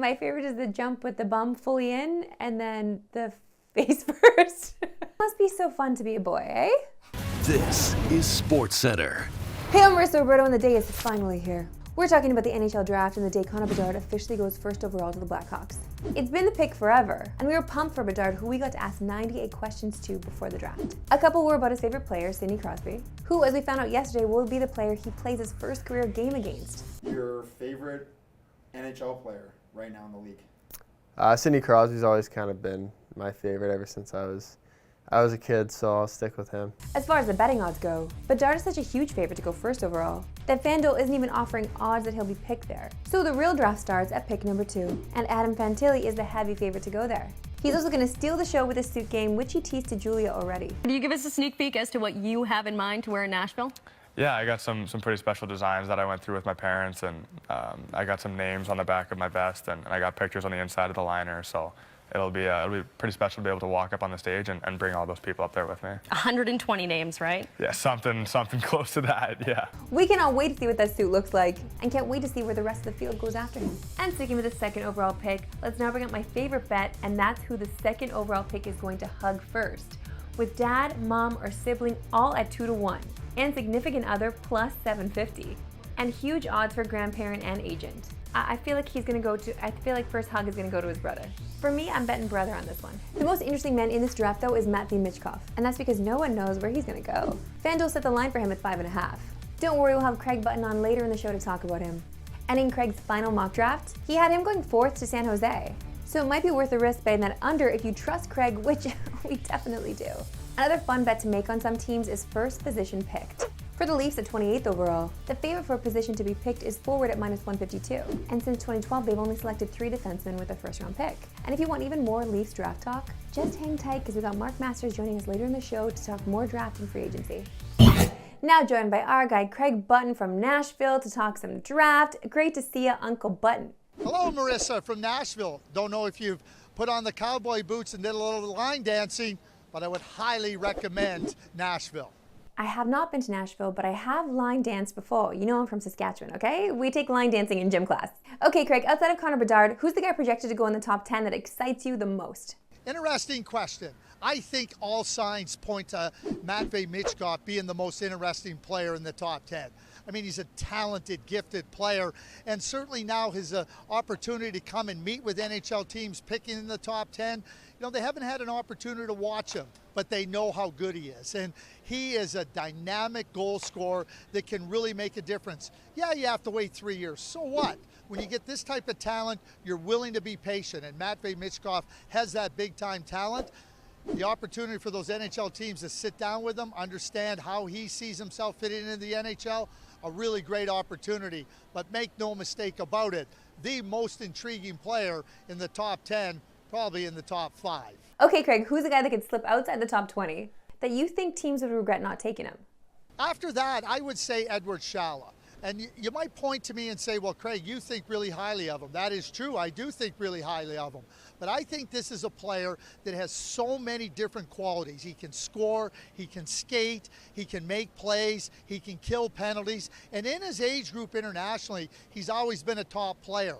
My favorite is the jump with the bum fully in and then the face first. Must be so fun to be a boy, eh? This is Sportscentre. Hey, I'm Marissa Roberto and the day is finally here. We're talking about the NHL draft and the day Connor Bedard officially goes first overall to the Blackhawks. It's been the pick forever, and we were pumped for Bedard, who we got to ask 98 questions to before the draft. A couple were about his favorite player, Sidney Crosby, who, as we found out yesterday, will be the player he plays his first career game against. Your favorite NHL player right now in the league? Sidney Crosby's always kind of been my favorite ever since I was a kid, so I'll stick with him. As far as the betting odds go, Bedard is such a huge favorite to go first overall that FanDuel isn't even offering odds that he'll be picked there. So the real draft starts at pick number 2, and Adam Fantilli is the heavy favorite to go there. He's also going to steal the show with his suit game, which he teased to Julia already. Can you give us a sneak peek as to what you have in mind to wear in Nashville? Yeah, I got some pretty special designs that I went through with my parents, and I got some names on the back of my vest, and I got pictures on the inside of the liner, so it'll be pretty special to be able to walk up on the stage and bring all those people up there with me. 120 names, right? Yeah, something close to that, yeah. We cannot wait to see what that suit looks like, and can't wait to see where the rest of the field goes after him. And sticking with the second overall pick, let's now bring up my favorite bet, and that's who the second overall pick is going to hug first. With dad, mom, or sibling all at 2-1, and significant other plus 750. And huge odds for grandparent and agent. I feel like first hug is gonna go to his brother. For me, I'm betting brother on this one. The most interesting man in this draft though is Matvei Michkov, and that's because no one knows where he's gonna go. FanDuel set the line for him at 5.5. Don't worry, we'll have Craig Button on later in the show to talk about him. And in Craig's final mock draft, he had him going 4th to San Jose. So it might be worth the risk betting that under if you trust Craig, which we definitely do. Another fun bet to make on some teams is first position picked. For the Leafs at 28th overall, the favorite for a position to be picked is forward at -152. And since 2012, they've only selected 3 defensemen with a first-round pick. And if you want even more Leafs draft talk, just hang tight because we got Mark Masters joining us later in the show to talk more draft and free agency. Now joined by our guy Craig Button from Nashville to talk some draft. Great to see you, Uncle Button. Hello, Marissa from Nashville. Don't know if you've put on the cowboy boots and did a little line dancing, but I would highly recommend Nashville. I have not been to Nashville, but I have line danced before. You know I'm from Saskatchewan, okay? We take line dancing in gym class. Okay, Craig, outside of Connor Bedard, who's the guy projected to go in the top 10 that excites you the most? Interesting question. I think all signs point to Matvei Michkov being the most interesting player in the top 10. I mean, he's a talented, gifted player, and certainly now his opportunity to come and meet with NHL teams picking in the top 10, you know, they haven't had an opportunity to watch him, but they know how good he is. And he is a dynamic goal scorer that can really make a difference. Yeah, you have to wait 3 years. So what? When you get this type of talent, you're willing to be patient, and Matvei Michkov has that big-time talent. The opportunity for those NHL teams to sit down with him, understand how he sees himself fitting into the NHL, a really great opportunity. But make no mistake about it, the most intriguing player in the top 10, probably in the top 5. Okay, Craig, who's the guy that could slip outside the top 20 that you think teams would regret not taking him? After that, I would say Edward Shala. And you might point to me and say, well, Craig, you think really highly of him. That is true. I do think really highly of him. But I think this is a player that has so many different qualities. He can score, he can skate, he can make plays, he can kill penalties. And in his age group internationally, he's always been a top player.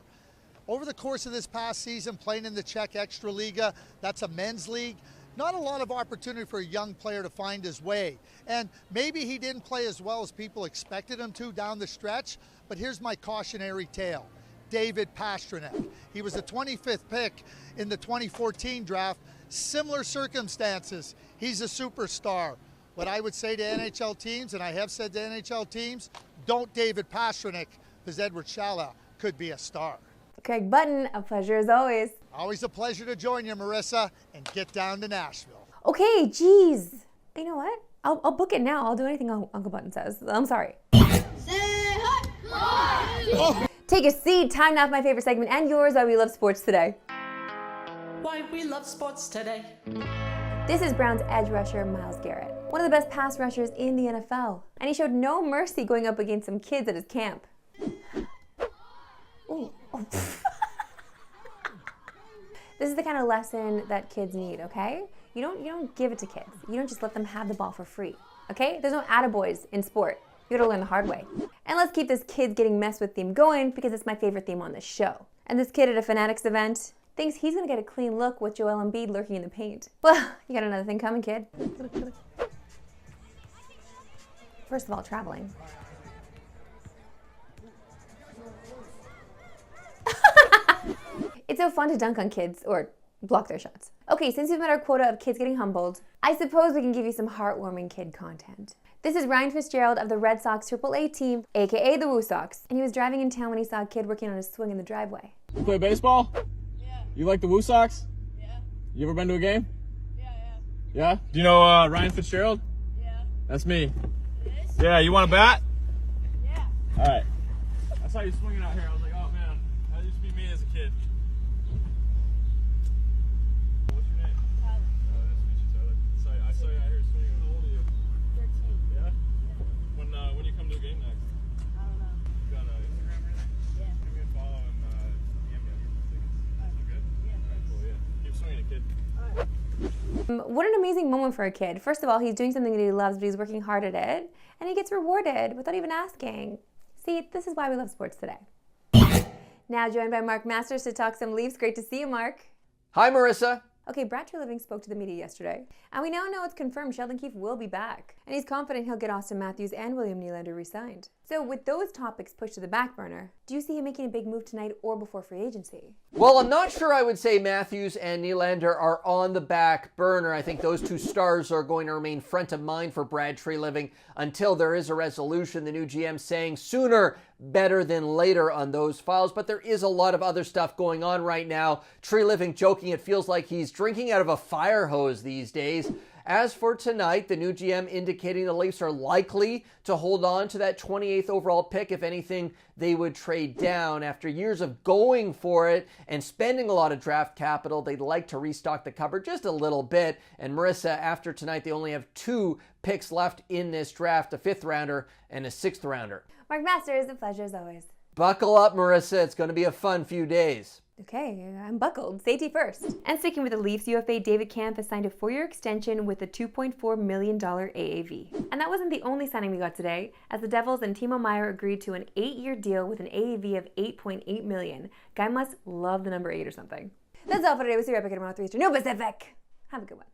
Over the course of this past season, playing in the Czech Extraliga, that's a men's league, not a lot of opportunity for a young player to find his way. And maybe he didn't play as well as people expected him to down the stretch, but here's my cautionary tale. David Pastrnak. He was the 25th pick in the 2014 draft. Similar circumstances. He's a superstar. What I would say to NHL teams, and I have said to NHL teams, don't David Pastrnak, because Edward Shala could be a star. Craig Button, a pleasure as always. Always a pleasure to join you, Marissa, and get down to Nashville. Okay, geez. You know what? I'll book it now. I'll do anything Uncle Button says. I'm sorry. Take a seat. Time now for my favorite segment and yours, Why We Love Sports Today. Why we love sports today. This is Browns edge rusher Myles Garrett, one of the best pass rushers in the NFL. And he showed no mercy going up against some kids at his camp. Ooh. Oh. This is the kind of lesson that kids need, okay? You don't give it to kids. You don't just let them have the ball for free, okay? There's no attaboys in sport. You gotta learn the hard way. And let's keep this kids getting messed with theme going because it's my favorite theme on this show. And this kid at a Fanatics event thinks he's gonna get a clean look with Joel Embiid lurking in the paint. Well, you got another thing coming, kid. First of all, traveling. It's so fun to dunk on kids, or block their shots. Okay, since we've met our quota of kids getting humbled, I suppose we can give you some heartwarming kid content. This is Ryan Fitzgerald of the Red Sox AAA team, aka the Woo Sox, and he was driving in town when he saw a kid working on his swing in the driveway. You play baseball? Yeah. You like the Woo Sox? Yeah. You ever been to a game? Yeah, yeah. Yeah? Do you know Ryan Fitzgerald? Yeah. That's me. This? Yeah, you want a bat? Yeah. All right. I saw you swinging out here. I was like, oh man, that used to be me as a kid. What's your name? Tyler. Nice to meet you, Tyler. I saw you out here swinging. How old are you? 13. Yeah? When you come to a game next? I don't know. You got Instagram or anything? Yeah. Give me a follow and DM me tickets. Sound good? Yeah. All right, cool, yeah. Keep swinging, kid. What an amazing moment for a kid. First of all, he's doing something that he loves, but he's working hard at it, and he gets rewarded without even asking. See, this is why we love sports today. Now joined by Mark Masters to talk some Leafs. Great to see you, Mark. Hi, Marissa. Okay, Brad Treliving spoke to the media yesterday, and we now know it's confirmed Sheldon Keefe will be back, and he's confident he'll get Austin Matthews and William Nylander re-signed. So with those topics pushed to the back burner, do you see him making a big move tonight or before free agency? Well, I'm not sure I would say Matthews and Nylander are on the back burner. I think those two stars are going to remain front of mind for Brad Treliving until there is a resolution. The new GM saying sooner better than later on those files, but there is a lot of other stuff going on right now. Treliving joking it feels like he's drinking out of a fire hose these days. As for tonight, the new GM indicating the Leafs are likely to hold on to that 28th overall pick. If anything, they would trade down. After years of going for it and spending a lot of draft capital, they'd like to restock the cupboard just a little bit. And Marissa, after tonight, they only have 2 picks left in this draft, a 5th rounder and a 6th rounder. Mark Masters, a pleasure as always. Buckle up, Marissa. It's going to be a fun few days. Okay, I'm buckled. Safety first. And sticking with the Leafs, UFA David Kampf has signed a 4-year extension with a $2.4 million AAV. And that wasn't the only signing we got today, as the Devils and Timo Meier agreed to an 8-year deal with an AAV of $8.8 million. Guy must love the number 8 or something. That's all for today. We'll see you right back at tomorrow 3 Eastern. No Pacific. Have a good one.